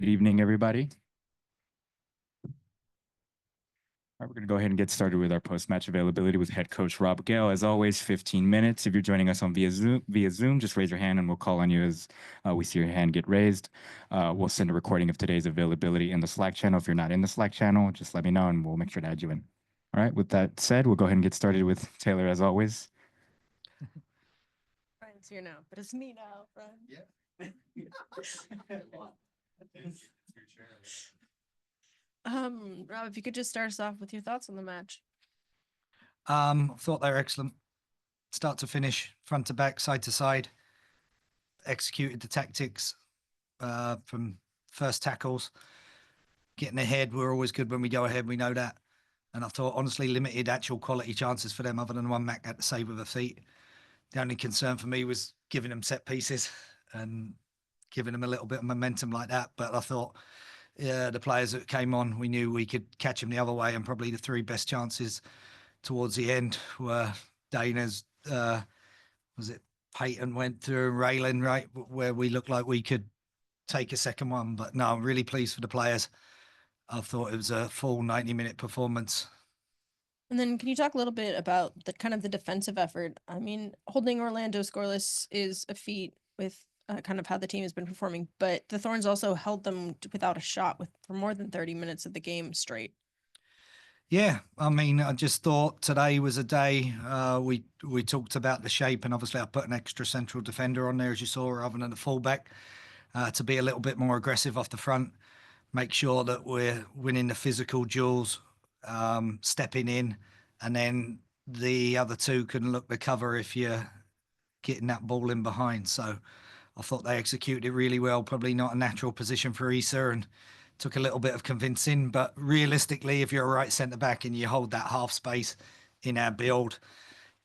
Good evening, everybody. All right, we're going to go ahead and get started with our post-match availability with head coach Rob Gale. As always, 15 minutes. If you're joining us on via Zoom, just raise your hand and we'll call on you as we see your hand get raised. We'll send a recording of today's availability in the Slack channel. If you're not in the Slack channel, just let me know and we'll make sure to add you in. All right, with that said, we'll go ahead and get started with Taylor as always. Brian's here now, but it's me now, Brian. Yeah. Rob, if you could just start us off with your thoughts on the match. Thought they were excellent. Start to finish, front to back, side to side. Executed the tactics from first tackles. Getting ahead, we're always good when we go ahead. We know that. And I thought, honestly, limited actual quality chances for them other than one Mac had to save with a feet. The only concern for me was giving them set pieces and giving them a little bit of momentum like that. But I thought, yeah, the players that came on, we knew we could catch them the other way. And probably the three best chances towards the end were Dana's, was it Peyton went through Raylan, right, where we looked like we could take a second one. But no, I'm really pleased for the players. I thought it was a full 90-minute performance. And then can you talk a little bit about the kind of the defensive effort? I mean, holding Orlando scoreless is a feat with kind of how the team has been performing, but the Thorns also held them without a shot for more than 30 minutes of the game straight. Yeah, I mean, I just thought today was a day. We talked about the shape, and obviously I put an extra central defender on there, as you saw, rather than the fullback, to be a little bit more aggressive off the front, make sure that we're winning the physical duels, stepping in, and then the other two can look the cover if you're getting that ball in behind. So I thought they executed it really well. Probably not a natural position for Issa, and took a little bit of convincing. But realistically, if you're a right centre back and you hold that half space in our build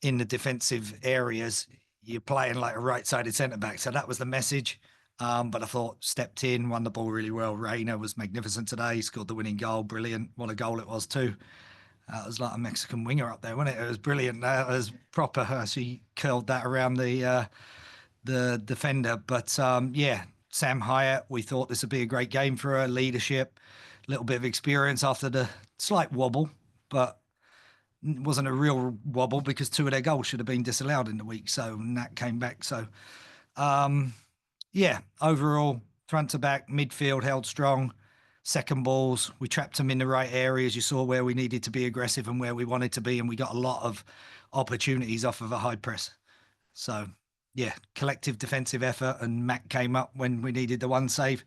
in the defensive areas, you're playing like a right-sided centre back. So that was the message. But I thought stepped in, won the ball really well. Rayner was magnificent today. Scored the winning goal. Brilliant. What a goal it was too. It was like a Mexican winger up there, wasn't it? It was brilliant. That was proper. She curled that around the defender. But yeah, Sam Hyatt, we thought this would be a great game for her. Leadership, a little bit of experience after the slight wobble, but it wasn't a real wobble because two of their goals should have been disallowed in the week. So that came back. So yeah, overall, front to back, midfield held strong. Second balls, we trapped them in the right areas. You saw where we needed to be aggressive and where we wanted to be, and we got a lot of opportunities off of a high press. So, yeah, collective defensive effort, and Mac came up when we needed the one save.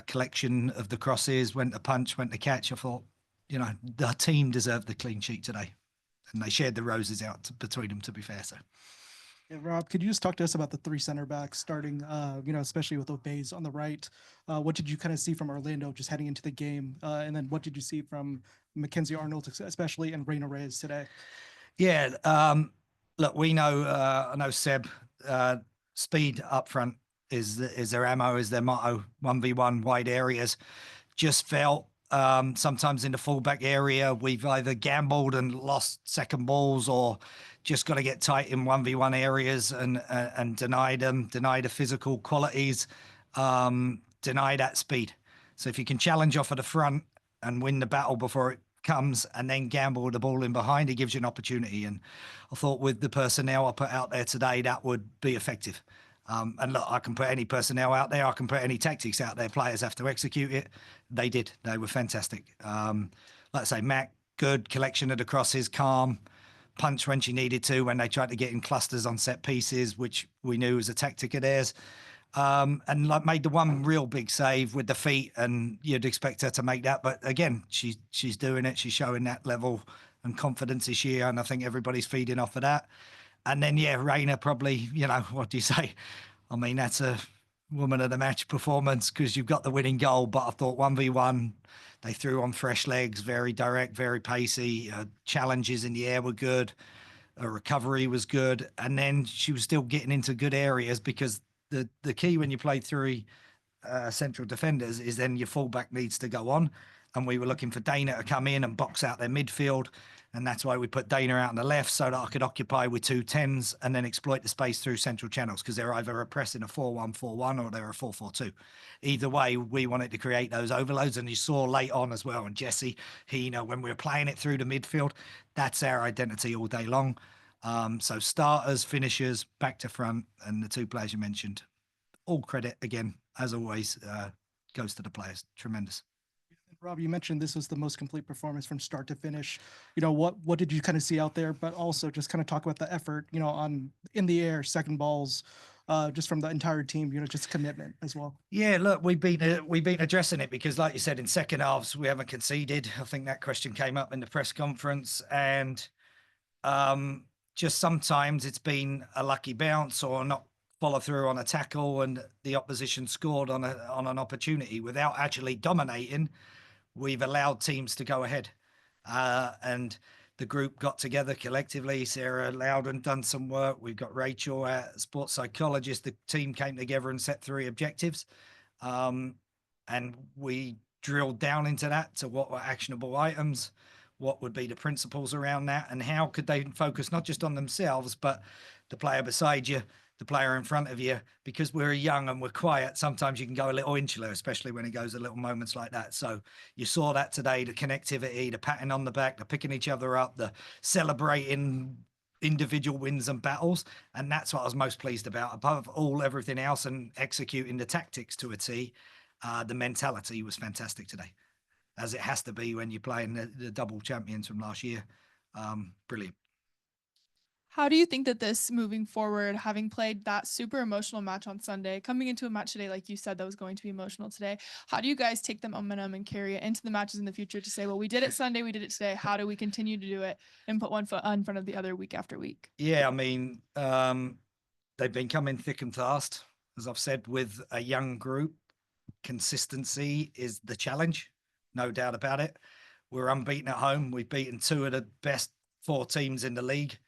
Collection of the crosses, went to punch, went to catch. I thought, you know, the team deserved the clean sheet today, and they shared the roses out between them, to be fair. So. Yeah, Rob, could you just talk to us about the three center backs starting, especially with Obeys on the right? What did you kind of see from Orlando just heading into the game? And then what did you see from Mackenzie Arnold, especially, and Reyna Reyes today? Yeah, look, we know, I know Seb, speed up front is their ammo, is their motto, 1v1 wide areas. Just felt sometimes in the fullback area, we've either gambled and lost second balls or just got to get tight in 1v1 areas and deny the physical qualities, deny that speed. So if you can challenge off of the front and win the battle before it comes and then gamble with the ball in behind, it gives you an opportunity. And I thought with the personnel I put out there today, that would be effective. And look, I can put any personnel out there. I can put any tactics out there. Players have to execute it. They did. They were fantastic. Like I say, Mac, good collection of the crosses, calm, punch when she needed to, when they tried to get in clusters on set pieces, which we knew was a tactic of theirs. And like made the one real big save with the feet, and you'd expect her to make that. But again, she's doing it. She's showing that level and confidence this year, and I think everybody's feeding off of that. And then, yeah, Rayna probably, what do you say? I mean, that's a woman of the match performance because you've got the winning goal. But I thought 1v1, they threw on fresh legs, very direct, very pacey. Challenges in the air were good. Her recovery was good. And then she was still getting into good areas because the key when you play three central defenders is then your fullback needs to go on. And we were looking for Dana to come in and box out their midfield. And that's why we put Dana out on the left so that I could occupy with 2 10s and then exploit the space through central channels, because they're either pressing a 4-1-4-1 or they're a 4-4-2. Either way, we wanted to create those overloads. And you saw late on as well, and Jesse, when we were playing it through the midfield, that's our identity all day long. So starters, finishers, back to front, and the 2 players you mentioned, all credit again, as always, goes to the players. Tremendous. Rob, you mentioned this was the most complete performance from start to finish. What did you kind of see out there? But also just kind of talk about the effort, on in the air, second balls, just from the entire team, just commitment as well. Yeah, look, we've been addressing it because, like you said, in second halves we haven't conceded. I think that question came up in the press conference, and just sometimes it's been a lucky bounce or not follow through on a tackle, and the opposition scored on an opportunity without actually dominating. We've allowed teams to go ahead, and the group got together collectively. Sarah Loudon done some work. We've got Rachel, sports psychologist. The team came together and set 3 objectives, and we drilled down into that to what were actionable items, what would be the principles around that, and how could they focus not just on themselves, but the player beside you, the player in front of you. Because we're young and we're quiet, sometimes you can go a little insular, especially when it goes a little moments like that. So you saw that today, the connectivity, the patting on the back, the picking each other up, the celebrating individual wins and battles. And that's what I was most pleased about. Above all, everything else, and executing the tactics to a T, the mentality was fantastic today, as it has to be when you're playing the double champions from last year. Brilliant. How do you think that this moving forward, having played that super emotional match on Sunday, coming into a match today, like you said, that was going to be emotional today, how do you guys take the momentum and carry it into the matches in the future to say, well, we did it Sunday, we did it today. How do we continue to do it and put one foot in front of the other week after week? Yeah, I mean, they've been coming thick and fast. As I've said, with a young group, consistency is the challenge, no doubt about it. We're unbeaten at home. We've beaten 2 of the best 4 teams in the league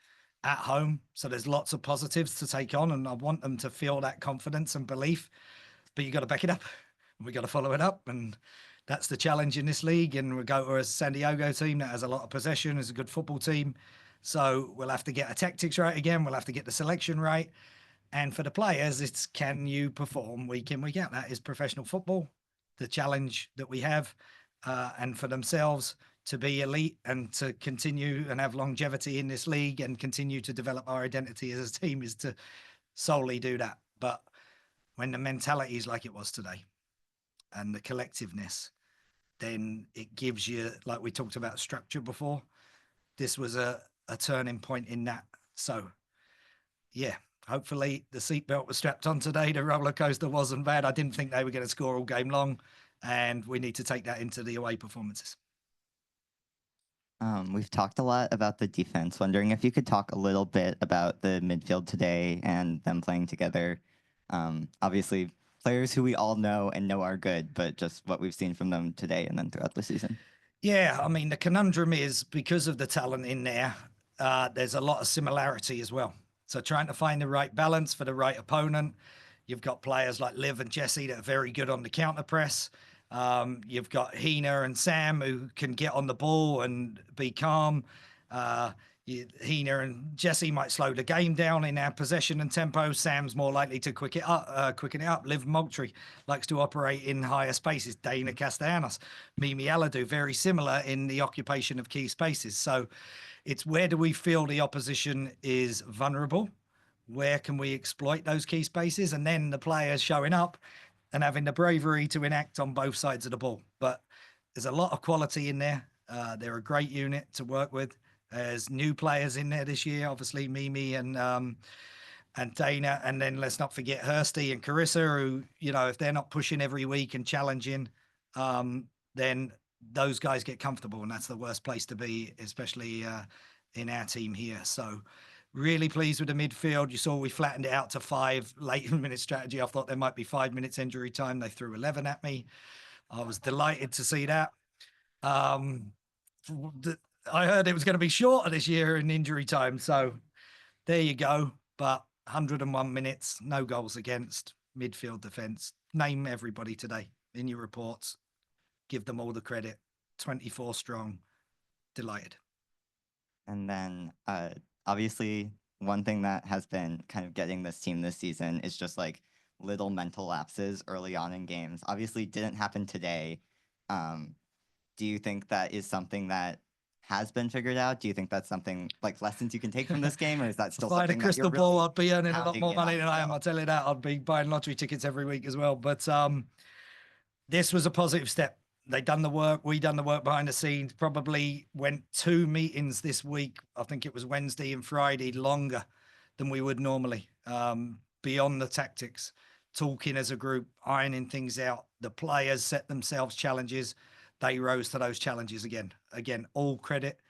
at home. So there's lots of positives to take on, and I want them to feel that confidence and belief, but you got to back it up and we got to follow it up. And that's the challenge in this league. And we go to a San Diego team that has a lot of possession, is a good football team. So we'll have to get our tactics right again. We'll have to get the selection right. And for the players, it's, can you perform week in, week out? That is professional football, the challenge that we have, and for themselves to be elite and to continue and have longevity in this league and continue to develop our identity as a team is to solely do that. But when the mentality is like it was today and the collectiveness, then it gives you, like we talked about structure before, this was a turning point in that. So yeah, hopefully the seatbelt was strapped on today. The roller coaster wasn't bad. I didn't think they were going to score all game long, and we need to take that into the away performances. We've talked a lot about the defense. Wondering if you could talk a little bit about the midfield today and them playing together. Obviously, players who we all know and know are good, but just what we've seen from them today and then throughout the season. Yeah, I mean, the conundrum is because of the talent in there, there's a lot of similarity as well. So trying to find the right balance for the right opponent. You've got players like Liv and Jesse that are very good on the counter press. You've got Hina and Sam who can get on the ball and be calm. Hina and Jesse might slow the game down in our possession and tempo. Sam's more likely to quicken it up. Liv Moultrie likes to operate in higher spaces. Dana Castellanos, Mimi Aladu, very similar in the occupation of key spaces. So it's where do we feel the opposition is vulnerable? Where can we exploit those key spaces? And then the players showing up and having the bravery to enact on both sides of the ball. But there's a lot of quality in there. They're a great unit to work with. There's new players in there this year, obviously Mimi and Dana, and then let's not forget Hursty and Carissa, who, if they're not pushing every week and challenging, then those guys get comfortable, and that's the worst place to be, especially in our team here. So really pleased with the midfield. You saw we flattened it out to 5 late minute strategy. I thought there might be 5 minutes injury time. They threw 11 at me. I was delighted to see that. I heard it was going to be shorter this year in injury time. So there you go. But 101 minutes, no goals against, midfield defence. Name everybody today in your reports. Give them all the credit. 24 strong. Delighted. And then obviously one thing that has been kind of getting this team this season is just like little mental lapses early on in games. Obviously didn't happen today. Do you think that is something that has been figured out? Do you think that's something like lessons you can take from this game, or is that still If I had a something that you're crystal ball, really I'd be earning a lot pounding more it money on than I am. still? I'll tell you that. I'd be buying lottery tickets every week as well. But this was a positive step. They done the work. We done the work behind the scenes. Probably went 2 meetings this week. I think it was Wednesday and Friday, longer than we would normally. Beyond the tactics, talking as a group, ironing things out. The players set themselves challenges. They rose to those challenges again. Again, all credit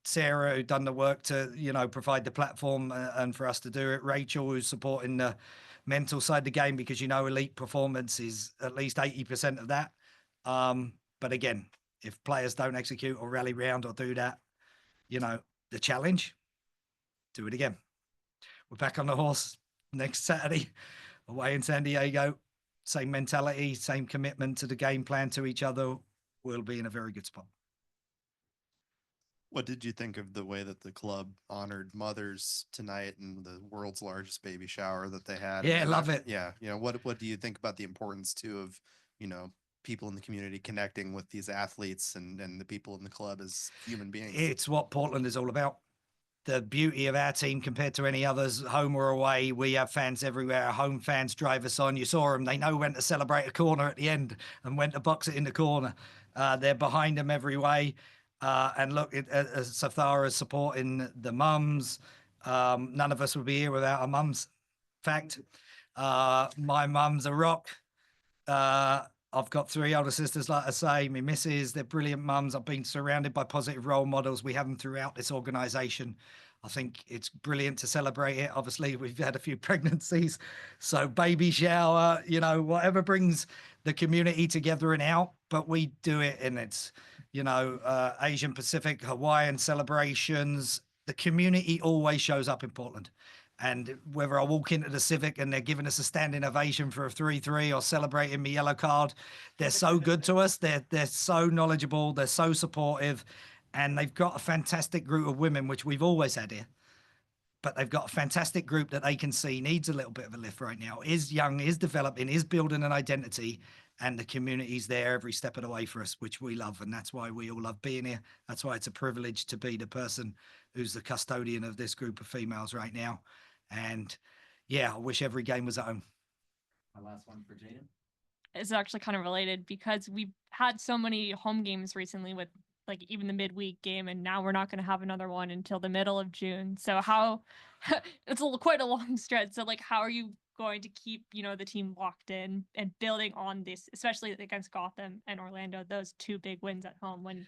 Sarah, who done the work to, provide the platform and for us to do it. Rachel, who's supporting the mental side of the game, because, elite performance is at least 80% of that. But again, if players don't execute or rally round or do that, the challenge, do it again. We're back on the horse next Saturday away in San Diego. Same mentality, same commitment to the game plan, to each other. We'll be in a very good spot. What did you think of the way that the club honored mothers tonight and the world's largest baby shower that they had? Yeah, And love it. Yeah. What do you think about the importance too of, people in the community connecting with these athletes and the people in the club as human beings? It's what Portland is all about. The beauty of our team compared to any others, home or away, we have fans everywhere. Our home fans drive us on. You saw them. They know when to celebrate a corner at the end and when to box it in the corner. They're behind them every way. And look, Safara is supporting the mums. None of us would be here without our mums. Fact, my mum's a rock. I've got 3 older sisters, like I say, my missus, they're brilliant mums. I've been surrounded by positive role models. We have them throughout this organization. I think it's brilliant to celebrate it. Obviously, we've had a few pregnancies. So baby shower, whatever brings the community together and out, but we do it in its, Asian Pacific, Hawaiian celebrations. The community always shows up in Portland. And whether I walk into the Civic and they're giving us a standing ovation for a 3-3 or celebrating my yellow card, they're so good to us. They're so knowledgeable. They're so supportive. And they've got a fantastic group of women, which we've always had here. But they've got a fantastic group that they can see needs a little bit of a lift right now, is young, is developing, is building an identity. And the community's there every step of the way for us, which we love. And that's why we all love being here. That's why it's a privilege to be the person who's the custodian of this group of females right now. And yeah, I wish every game was at home. My last one for Jaden. It's actually kind of related because we've had so many home games recently with like even the midweek game, and now we're not going to have another one until the middle of June. So how it's quite a long stretch. So like, how are you going to keep, the team locked in and building on this, especially against Gotham and Orlando, those 2 big wins at home when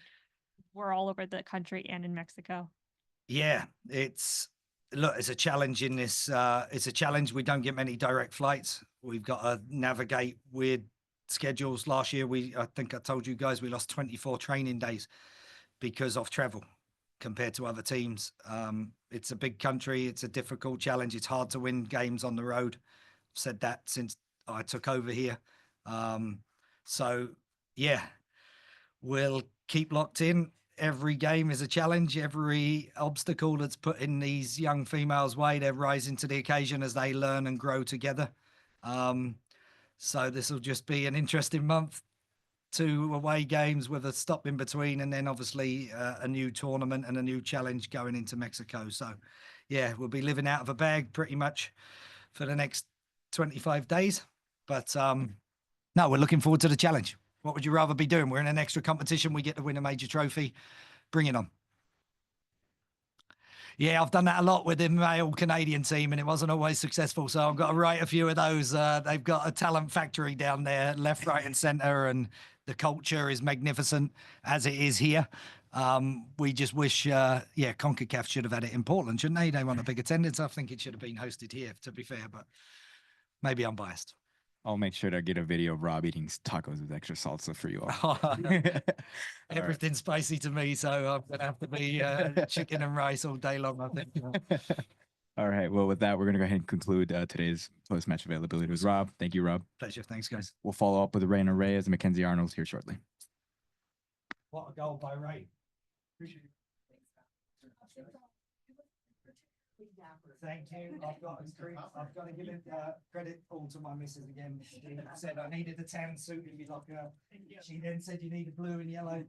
we're all over the country and in Mexico? Yeah, it's a challenge in this. It's a challenge. We don't get many direct flights. We've got to navigate weird schedules. Last year, I think I told you guys, we lost 24 training days because of travel compared to other teams. It's a big country. It's a difficult challenge. It's hard to win games on the road. I've said that since I took over here. So yeah, we'll keep locked in. Every game is a challenge. Every obstacle that's put in these young females' way, they're rising to the occasion as they learn and grow together. So this will just be an interesting month. 2 away games with a stop in between, and then obviously a new tournament and a new challenge going into Mexico. So yeah, we'll be living out of a bag pretty much for the next 25 days. But no, we're looking forward to the challenge. What would you rather be doing? We're in an extra competition. We get to win a major trophy. Bring it on. Yeah, I've done that a lot with the male Canadian team, and it wasn't always successful. So I've got to write a few of those. They've got a talent factory down there, left, right, and centre, and the culture is magnificent as it is here. We just wish, CONCACAF should have had it in Portland, shouldn't they? They want a big attendance. I think it should have been hosted here, to be fair, but maybe I'm biased. I'll make sure to get a video of Rob eating tacos with extra salsa for you all. Everything's spicy to me, so I'm going to have to be chicken and rice all day long, I think. All right. Well, with that, we're going to go ahead and conclude today's post-match availability with Rob. Thank you, Rob. Pleasure. Thanks, guys. We'll follow up with Raina Reyes and Mackenzie Arnold here shortly. What a goal by Ray. Appreciate it. Thank you. I've got to give it credit all to my missus again. She said I needed a tan suit and be like she then said you need a blue and yellow.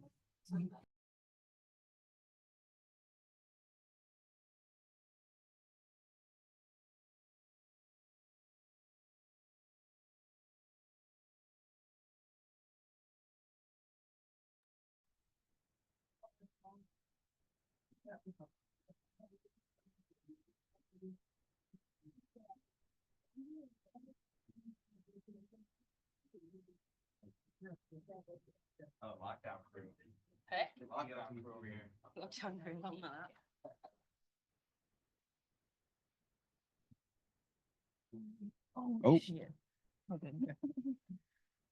Oh, lockdown crew. Hey? Lockdown crew over here. Lockdown crew, something like that. Oh. Shit. Okay.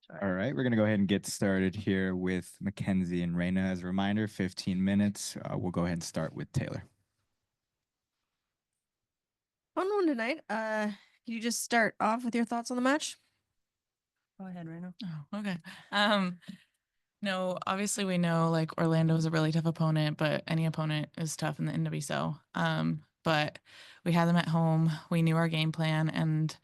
Sorry. All right, we're going to go ahead and get started here with Mackenzie and Reina. As a reminder, 15 minutes. We'll go ahead and start with Taylor. Fun one tonight. Can you just start off with your thoughts on the match? Go ahead, Reno. Oh, okay. No, obviously we know like Orlando is a really tough opponent, but any opponent is tough in the NWSL. But we had them at home. We knew our game plan, and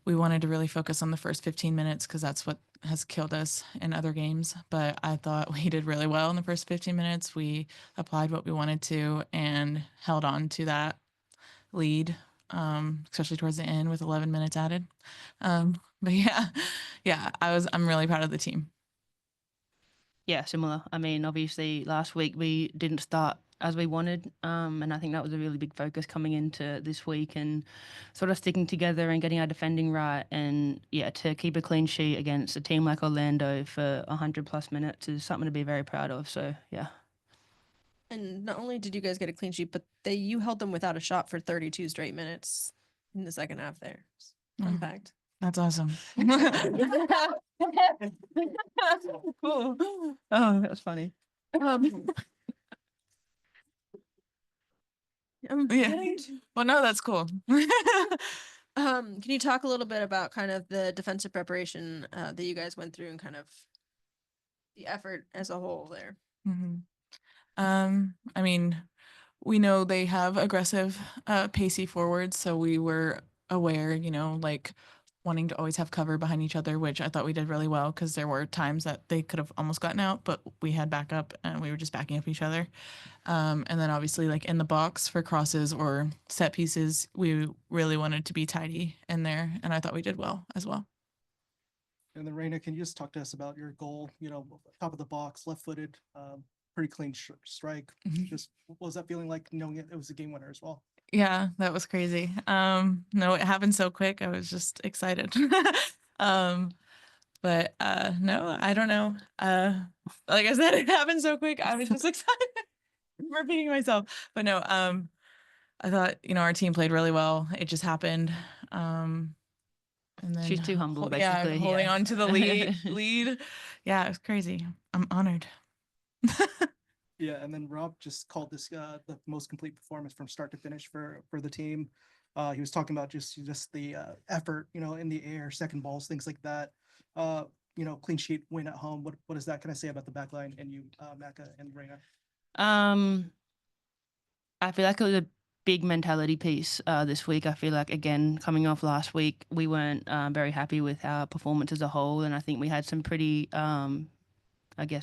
we wanted to really focus on the first 15 minutes because that's what has killed us in other games. But I thought we did really well in the first 15 minutes. We applied what we wanted to and held on to that lead, especially towards the end with 11 minutes added. But yeah, I'm really proud of the team. Yeah, similar. I mean, obviously last week we didn't start as we wanted, and I think that was a really big focus coming into this week and sort of sticking together and getting our defending right. And yeah, to keep a clean sheet against a team like Orlando for 100+ minutes is something to be very proud of. So yeah. And not only did you guys get a clean sheet, but you held them without a shot for 32 straight minutes in the second half there. Fun fact. That's awesome. Cool. Oh, that was funny. Yeah. Well, no, that's cool. Can you talk a little bit about kind of the defensive preparation that you guys went through and kind of the effort as a whole there? I mean, we know they have aggressive, pacey forwards, so we were aware, like wanting to always have cover behind each other, which I thought we did really well because there were times that they could have almost gotten out, but we had backup and we were just backing up each other. And then obviously like in the box for crosses or set pieces, we really wanted to be tidy in there, and I thought we did well as well. And then Reina, can you just talk to us about your goal? Top of the box, left-footed, pretty clean strike. Just what was that feeling like knowing it was a game winner as well? Yeah, that was crazy. No, it happened so quick. I was just excited. But no, I don't know. Like I said, it happened so quick. I was just excited. I'm repeating myself. But no, I thought, our team played really well. It just happened. And then She's too humble, yeah, basically. holding Yeah. on to the lead. Yeah, it was crazy. I'm honored. Yeah, and then Rob just called this the most complete performance from start to finish for the team. He was talking about just the effort, in the air, second balls, things like that. Clean sheet win at home. What does that kind of say about the back line and you, Maka and Reina? I feel like it was a big mentality piece this week. I feel like, again, coming off last week, we weren't very happy with our performance as a whole, and I think we had some pretty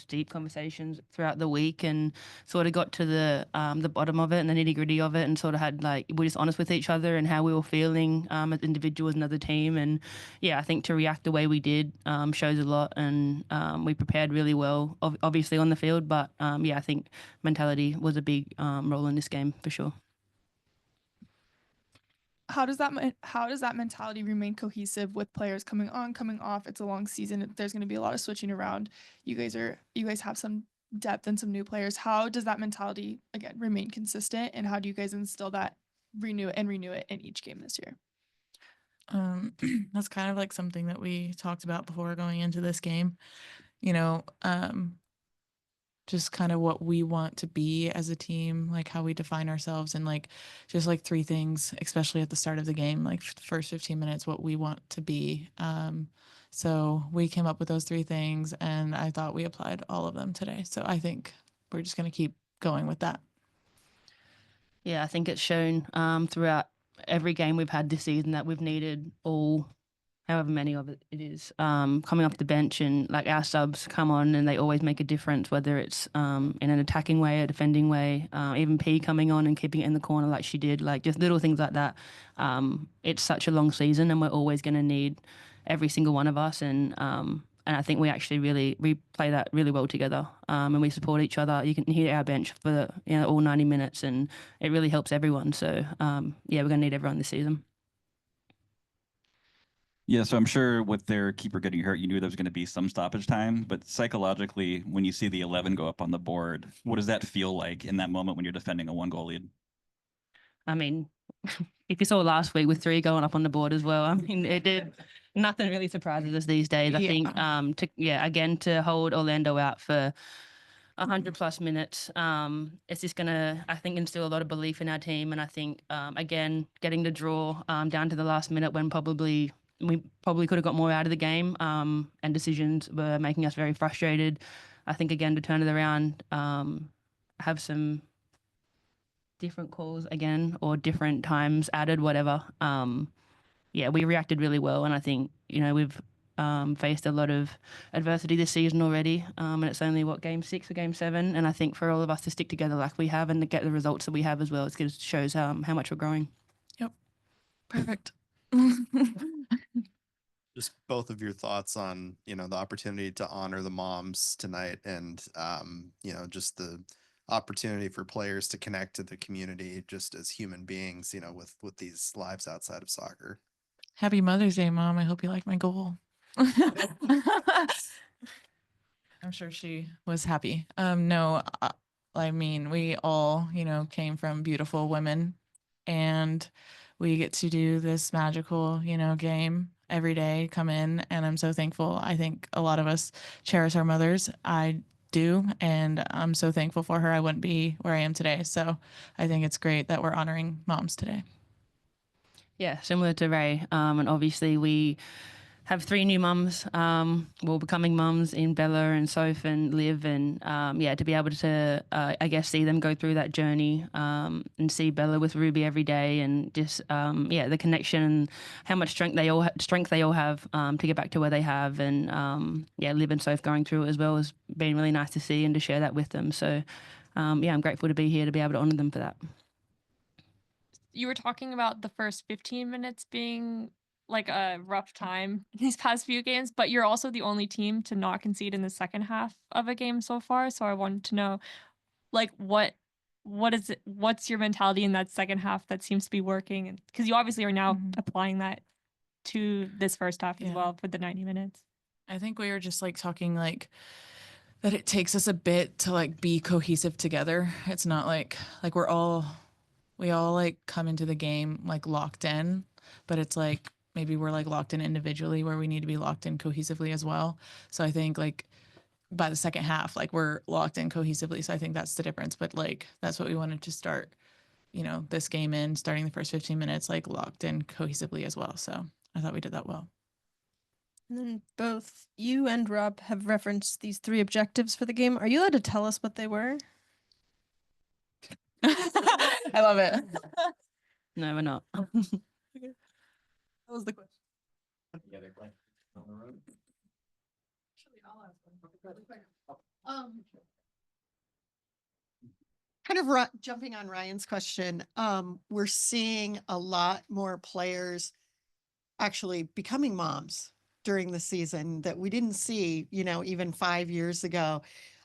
deep conversations throughout the week and sort of got to the bottom of it and the nitty gritty of it, and sort of had we're just honest with each other and how we were feeling as individuals and as a team. And yeah, I think to react the way we did shows a lot, and we prepared really well, obviously on the field, but yeah, I think mentality was a big role in this game for sure. How does that mentality remain cohesive with players coming on, coming off? It's a long season. There's going to be a lot of switching around. You guys have some depth and some new players. How does that mentality again remain consistent, and how do you guys instill that, renew it in each game this year? That's kind of like something that we talked about before going into this game. Just kind of what we want to be as a team, like how we define ourselves, and just 3 things, especially at the start of the game, like the first 15 minutes, what we want to be. So we came up with those 3 things, and I thought we applied all of them today. So I think we're just going to keep going with that. Yeah, I think it's shown throughout every game we've had this season that we've needed all, however many of it is, coming off the bench, and like our subs come on and they always make a difference, whether it's in an attacking way, a defending way, even P coming on and keeping it in the corner like she did, like just little things like that. It's such a long season and we're always going to need every single one of us, and I think we actually we play that really well together, and we support each other. You can hear our bench for all 90 minutes, and it really helps everyone. So yeah, we're going to need everyone this season. Yeah, so I'm sure with their keeper getting hurt, you knew there was going to be some stoppage time. But psychologically, when you see the 11 go up on the board, what does that feel like in that moment when you're defending a 1-goal lead? I mean, if you saw last week with 3 going up on the board as well, I mean, it did. Nothing really surprises us these days. I think, again, to hold Orlando out for 100+ minutes, it's just gonna, I think, instill a lot of belief in our team. And I think, again, getting the draw down to the last minute when we probably could have got more out of the game, and decisions were making us very frustrated. I think, again, to turn it around, have some different calls again or different times added, whatever. Yeah, we reacted really well, and I think we've faced a lot of adversity this season already, and it's only game 6 or game 7, and I think for all of us to stick together like we have and to get the results that we have as well, it just shows how much we're growing. Yep, perfect. Just both of your thoughts on the opportunity to honor the moms tonight, and just the opportunity for players to connect to the community just as human beings, with these lives outside of soccer. Happy Mother's Day, Mom. I hope you like my goal. I'm sure she was happy. No, I mean, we all, came from beautiful women, and we get to do this magical, game every day, come in, and I'm so thankful. I think a lot of us cherish our mothers. I do, and I'm so thankful for her. I wouldn't be where I am today. So I think it's great that we're honoring moms today. Yeah, similar to Ray, and obviously we have 3 new mums, becoming mums in Bella and Soph and Liv, and to be able to, I guess, see them go through that journey, and see Bella with Ruby every day, and just the connection, how much strength they all have to get back to where they have, and Liv and Soph going through it as well has been really nice to see and to share that with them. So I'm grateful to be here to be able to honor them for that. You were talking about the first 15 minutes being like a rough time these past few games, but you're also the only team to not concede in the second half of a game so far. So I wanted to know, like, what is it? What's your mentality in that second half that seems to be working? And because you obviously are now applying that to this first half as well for the 90 minutes. I think we were just talking that it takes us a bit to be cohesive together. It's not like we all come into the game locked in, but it's maybe we're locked in individually where we need to be locked in cohesively as well. So I think by the second half, we're locked in cohesively. So I think that's the difference. But that's what we wanted to start, this game in, starting the first 15 minutes, locked in cohesively as well. So I thought we did that well. And then both you and Rob have referenced these 3 objectives for the game. Are you allowed to tell us what they were? I love it. No, we're not. Okay. That was the question. Kind of jumping on Ryan's question, we're seeing a lot more players actually becoming moms during the season that we didn't see, even 5 years ago.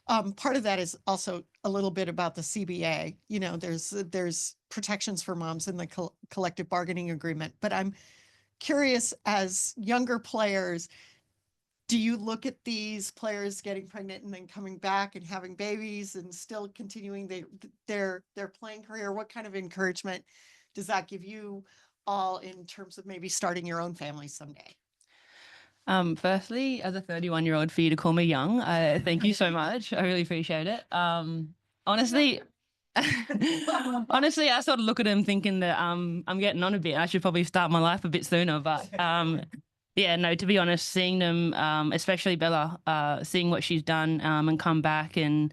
Part of that is also a little bit about the CBA. There's protections for moms in the collective bargaining agreement. But I'm curious, as younger players, do you look at these players getting pregnant and then coming back and having babies and still continuing their playing career? What kind of encouragement does that give you all in terms of maybe starting your own family someday? Firstly, as a 31-year-old, for you to call me young, thank you so much. I really appreciate it. Honestly, I sort of look at him thinking that I'm getting on a bit. I should probably start my life a bit sooner. But to be honest, seeing them, especially Bella, seeing what she's done and come back, and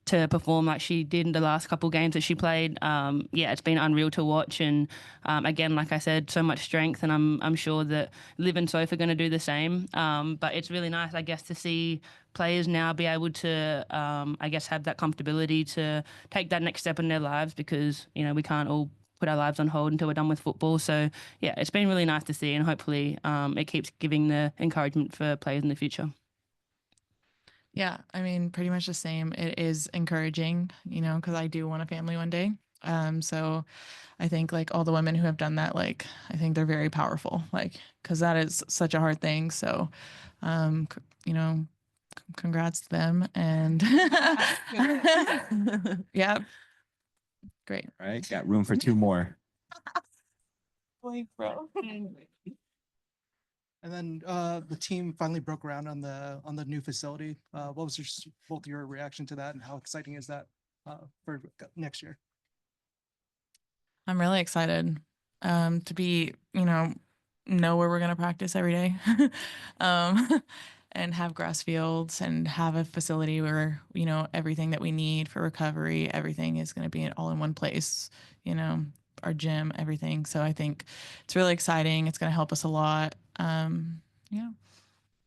to perform like she did in the last couple games that she played, yeah, it's been unreal to watch. And again, like I said, so much strength, and I'm sure that Liv and Soph are going to do the same. But it's really nice, I guess, to see players now be able to, I guess, have that comfortability to take that next step in their lives, because we can't all put our lives on hold until we're done with football. So yeah, it's been really nice to see, and hopefully it keeps giving the encouragement for players in the future. Yeah, I mean, pretty much the same. It is encouraging, because I do want a family one day. So I think like all the women who have done that, like, I think they're very powerful, like, because that is such a hard thing. So, congrats to them. And yeah, great. All right, got room for two more. Like, bro. And then the team finally broke ground on the new facility. What was both your reaction to that, and how exciting is that for next year? I'm really excited to be, know where we're going to practice every day, and have grass fields and have a facility where, everything that we need for recovery, everything is going to be all in one place, our gym, everything. So I think it's really exciting. It's going to help us a lot. Yeah.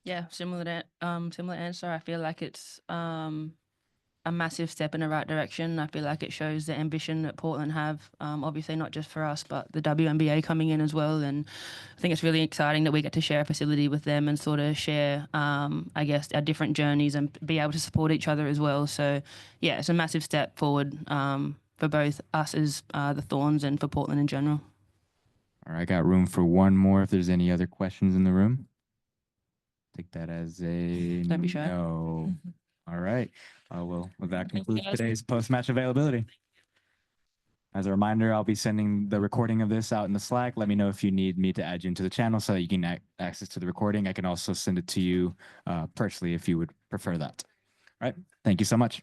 Yeah, similar answer. I feel like it's a massive step in the right direction. I feel like it shows the ambition that Portland have, obviously not just for us, but the WNBA coming in as well. And I think it's really exciting that we get to share a facility with them and sort of share, I guess, our different journeys and be able to support each other as well. So yeah, it's a massive step forward for both us as the Thorns and for Portland in general. All right, got room for one more if there's any other questions in the room. Take that as a Don't be shy. no. All right. Well, that Thank you, concludes guys. today's post-match availability. As a reminder, I'll be sending the recording of this out in the Slack. Let me know if you need me to add you into the channel so that you can access to the recording. I can also send it to you personally if you would prefer that. All right. Thank you so much.